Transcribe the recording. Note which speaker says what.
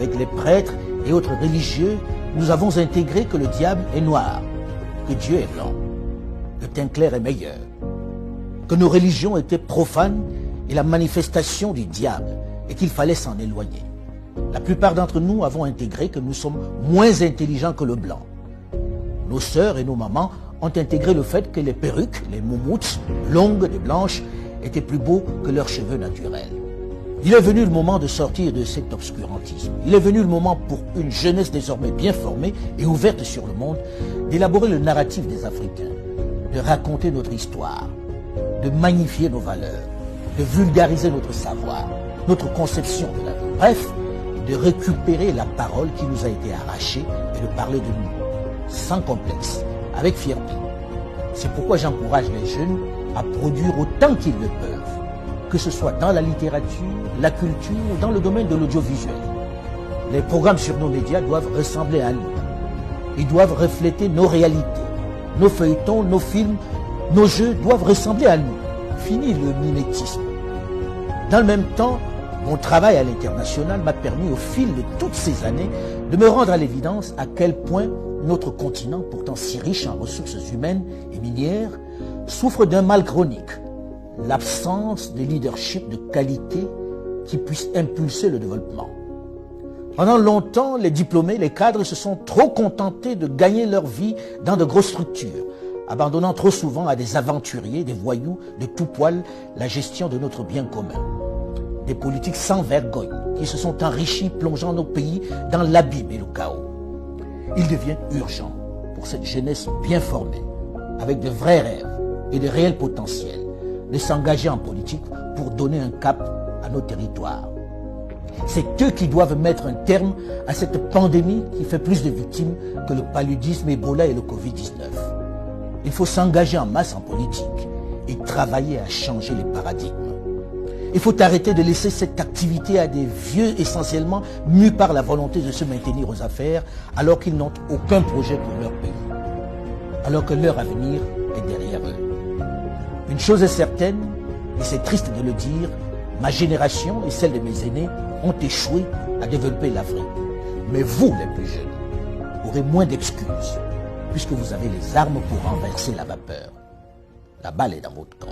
Speaker 1: avec les prêtres et autres religieux, nous avons intégré que le diable est noir, que Dieu est blanc, que teint clair est meilleur, que nos religions étaient profanes et la manifestation du diable et qu'il fallait s'en éloigner. La plupart d'entre nous avons intégré que nous sommes moins intelligents que le blanc. Nos sœurs et nos mamans ont intégré le fait que les perruques, les moumoutes, longues et blanches, étaient plus beaux que leurs cheveux naturels. Il est venu le moment de sortir de cet obscurantisme. Il est venu le moment pour une jeunesse désormais bien formée et ouverte sur le monde, d'élaborer le narratif des Africains, de raconter notre histoire, de magnifier nos valeurs, de vulgariser notre savoir, notre conception de la vie. Bref, de récupérer la parole qui nous a été arrachée et de parler de nous, sans complexe, avec fierté. C'est pourquoi j'encourage les jeunes à produire autant qu'ils le peuvent, que ce soit dans la littérature, la culture ou dans le domaine de l'audiovisuel. Les programmes sur nos médias doivent ressembler à nous. Ils doivent refléter nos réalités. Nos feuilletons, nos films, nos jeux doivent ressembler à nous. Fini le mimétisme. Dans le même temps, mon travail à l'international m'a permis au fil de toutes ces années de me rendre à l'évidence à quel point notre continent, pourtant si riche en ressources humaines et minières, souffre d'un mal chronique, l'absence de leadership de qualité qui puisse impulser le développement. Pendant longtemps, les diplômés, les cadres se sont trop contentés de gagner leur vie dans de grosses structures, abandonnant trop souvent à des aventuriers, des voyous de tout poil la gestion de notre bien commun. Des politiques sans vergogne qui se sont enrichis, plongeant nos pays dans l'abîme et le chaos. Il devient urgent pour cette jeunesse bien formée, avec de vrais rêves et de réels potentiels, de s'engager en politique pour donner un cap à nos territoires. C'est eux qui doivent mettre un terme à cette pandémie qui fait plus de victimes que le paludisme, Ebola et le Covid-19. Il faut s'engager en masse en politique et travailler à changer les paradigmes. Il faut arrêter de laisser cette activité à des vieux essentiellement mus par la volonté de se maintenir aux affaires alors qu'ils n'ont aucun projet pour leur pays, alors que leur avenir est derrière eux. Une chose est certaine, et c'est triste de le dire, ma génération et celle de mes aînés ont échoué à développer l'Afrique. Mais vous, les plus jeunes, aurez moins d'excuses puisque vous avez les armes pour renverser la vapeur. La balle est dans votre camp.